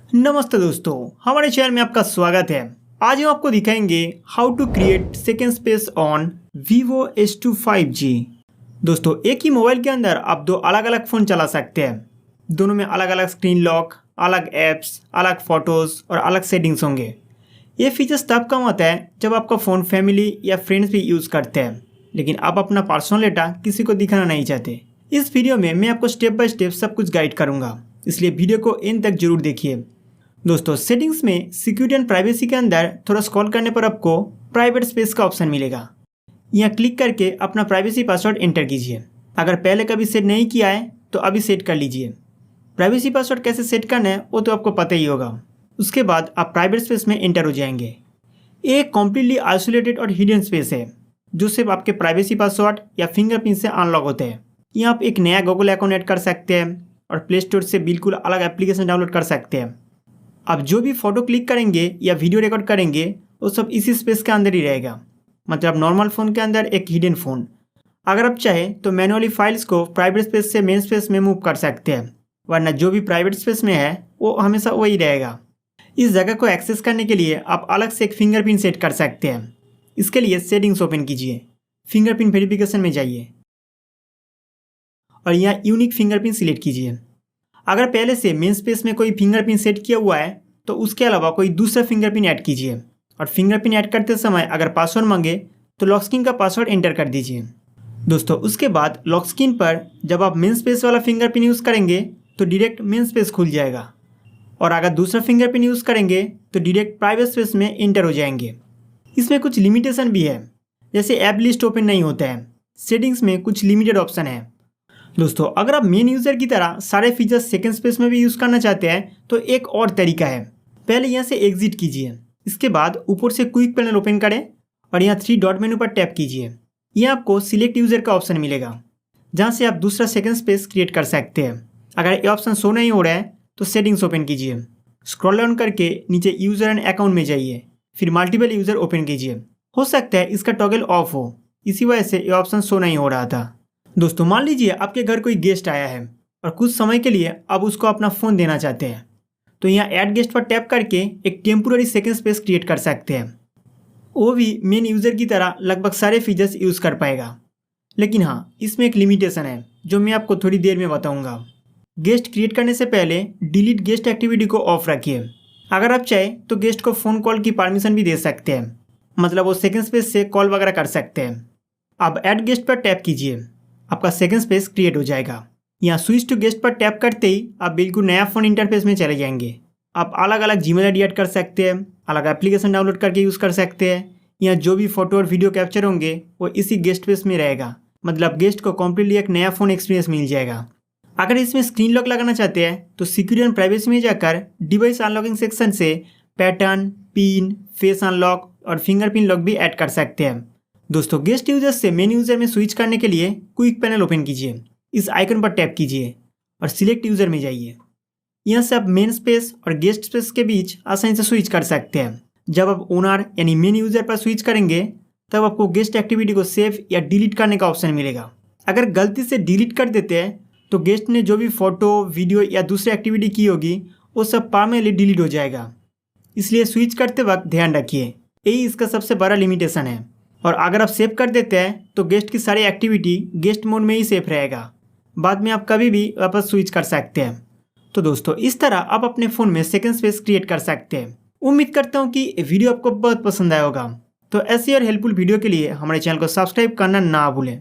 नमस्ते दोस्तों, हमारे चैनल में आपका स्वागत है। आज हम आपको दिखाएंगे how to create second space on Vivo S2 5G। दोस्तों, एक ही मोबाइल के अंदर आप दो अलग अलग फ़ोन चला सकते हैं। दोनों में अलग अलग स्क्रीन लॉक, अलग ऐप्स, अलग फ़ोटोज़ और अलग सेटिंग्स होंगे। ये फीचर्स तब कम होता है जब आपका फ़ोन फैमिली या फ्रेंड्स भी यूज़ करते हैं, लेकिन आप अपना पर्सनल डेटा किसी को दिखाना नहीं चाहते। इस वीडियो में मैं आपको स्टेप बाय स्टेप सब कुछ गाइड करूँगा, इसलिए वीडियो को एंड तक जरूर देखिए। दोस्तों, सेटिंग्स में सिक्योरिटी एंड प्राइवेसी के अंदर थोड़ा स्क्रॉल करने पर आपको प्राइवेट स्पेस का ऑप्शन मिलेगा। यहाँ क्लिक करके अपना प्राइवेसी पासवर्ड एंटर कीजिए। अगर पहले कभी सेट नहीं किया है तो अभी सेट कर लीजिए। प्राइवेसी पासवर्ड कैसे सेट करना है वो तो आपको पता ही होगा। उसके बाद आप प्राइवेट स्पेस में एंटर हो जाएंगे। ये एक कम्प्लीटली आइसोलेटेड और हिडन स्पेस है जो सिर्फ आपके प्राइवेसी पासवर्ड या फिंगरप्रिंट से अनलॉक होते हैं। यहाँ आप एक नया गूगल अकाउंट ऐड कर सकते हैं और प्ले स्टोर से बिल्कुल अलग एप्लीकेशन डाउनलोड कर सकते हैं। आप जो भी फोटो क्लिक करेंगे या वीडियो रिकॉर्ड करेंगे वो सब इसी स्पेस के अंदर ही रहेगा। मतलब नॉर्मल फ़ोन के अंदर एक हिडन फ़ोन। अगर आप चाहें तो मैनुअली फाइल्स को प्राइवेट स्पेस से मेन स्पेस में मूव कर सकते हैं, वरना जो भी प्राइवेट स्पेस में है वो हमेशा वही रहेगा। इस जगह को एक्सेस करने के लिए आप अलग से एक फिंगरप्रिंट सेट कर सकते हैं। इसके लिए सेटिंग्स ओपन कीजिए, फिंगरप्रिंट वेरिफिकेशन में जाइए और यहाँ यूनिक फिंगरप्रिंट सिलेक्ट कीजिए। अगर पहले से मेन स्पेस में कोई फिंगरप्रिंट सेट किया हुआ है तो उसके अलावा कोई दूसरा फिंगरप्रिंट ऐड कीजिए और फिंगरप्रिंट ऐड करते समय अगर पासवर्ड मांगे तो लॉक स्क्रीन का पासवर्ड एंटर कर दीजिए। दोस्तों, उसके बाद लॉक स्क्रीन पर जब आप मेन स्पेस वाला फिंगरप्रिंट यूज़ करेंगे तो डायरेक्ट मेन स्पेस खुल जाएगा, और अगर दूसरा फिंगरप्रिंट यूज़ करेंगे तो डायरेक्ट प्राइवेट स्पेस में एंटर हो जाएंगे। इसमें कुछ लिमिटेशन भी है, जैसे ऐप लिस्ट ओपन नहीं होता है। सेटिंग्स में कुछ लिमिटेड ऑप्शन है। दोस्तों, अगर आप मेन यूज़र की तरह सारे फीचर्स सेकंड स्पेस में भी यूज़ करना चाहते हैं तो एक और तरीका है। पहले यहाँ से एग्जिट कीजिए। इसके बाद ऊपर से क्विक पैनल ओपन करें और यहाँ 3 डॉट मेनू पर टैप कीजिए। यहाँ आपको सिलेक्ट यूज़र का ऑप्शन मिलेगा, जहाँ से आप दूसरा सेकंड स्पेस क्रिएट कर सकते हैं। अगर ये ऑप्शन शो नहीं हो रहा है तो सेटिंग्स ओपन कीजिए। स्क्रॉल डाउन करके नीचे यूज़र एंड अकाउंट में जाइए, फिर मल्टीपल यूज़र ओपन कीजिए। हो सकता है इसका टॉगल ऑफ हो, इसी वजह से ये ऑप्शन शो नहीं हो रहा था। दोस्तों, मान लीजिए आपके घर कोई गेस्ट आया है और कुछ समय के लिए आप उसको अपना फ़ोन देना चाहते हैं, तो यहाँ ऐड गेस्ट पर टैप करके एक टेम्पोररी सेकंड स्पेस क्रिएट कर सकते हैं। वो भी मेन यूज़र की तरह लगभग सारे फीचर्स यूज़ कर पाएगा। लेकिन हाँ, इसमें एक लिमिटेशन है जो मैं आपको थोड़ी देर में बताऊँगा। गेस्ट क्रिएट करने से पहले डिलीट गेस्ट एक्टिविटी को ऑफ रखिए। अगर आप चाहें तो गेस्ट को फ़ोन कॉल की परमिशन भी दे सकते हैं, मतलब वो सेकेंड स्पेस से कॉल वगैरह कर सकते हैं। अब ऐड गेस्ट पर टैप कीजिए, आपका सेकंड स्पेस क्रिएट हो जाएगा। यहाँ स्विच टू गेस्ट पर टैप करते ही आप बिल्कुल नया फ़ोन इंटरफेस में चले जाएंगे। आप अलग अलग जीमेल आईडी ऐड कर सकते हैं, अलग एप्लीकेशन डाउनलोड करके यूज़ कर सकते हैं। यहाँ जो भी फोटो और वीडियो कैप्चर होंगे वो इसी गेस्ट स्पेस में रहेगा। मतलब गेस्ट को कम्प्लीटली एक नया फ़ोन एक्सपीरियंस मिल जाएगा। अगर इसमें स्क्रीन लॉक लगाना चाहते हैं तो सिक्योरिटी एंड प्राइवेसी में जाकर डिवाइस अनलॉकिंग सेक्शन से पैटर्न, पिन, फेस अनलॉक और फिंगरप्रिंट लॉक भी ऐड कर सकते हैं। दोस्तों, गेस्ट यूजर से मेन यूजर में स्विच करने के लिए क्विक पैनल ओपन कीजिए। इस आइकन पर टैप कीजिए और सिलेक्ट यूजर में जाइए। यहाँ से आप मेन स्पेस और गेस्ट स्पेस के बीच आसानी से स्विच कर सकते हैं। जब आप ओनर यानी मेन यूजर पर स्विच करेंगे तब आपको गेस्ट एक्टिविटी को सेव या डिलीट करने का ऑप्शन मिलेगा। अगर गलती से डिलीट कर देते हैं तो गेस्ट ने जो भी फोटो, वीडियो या दूसरी एक्टिविटी की होगी वो सब परमानेंटली डिलीट हो जाएगा। इसलिए स्विच करते वक्त ध्यान रखिए, यही इसका सबसे बड़ा लिमिटेशन है। और अगर आप सेव कर देते हैं तो गेस्ट की सारी एक्टिविटी गेस्ट मोड में ही सेफ रहेगा। बाद में आप कभी भी वापस स्विच कर सकते हैं। तो दोस्तों, इस तरह आप अपने फ़ोन में सेकंड स्पेस क्रिएट कर सकते हैं। उम्मीद करता हूँ कि वीडियो आपको बहुत पसंद आया होगा। तो ऐसी और हेल्पफुल वीडियो के लिए हमारे चैनल को सब्सक्राइब करना ना भूलें।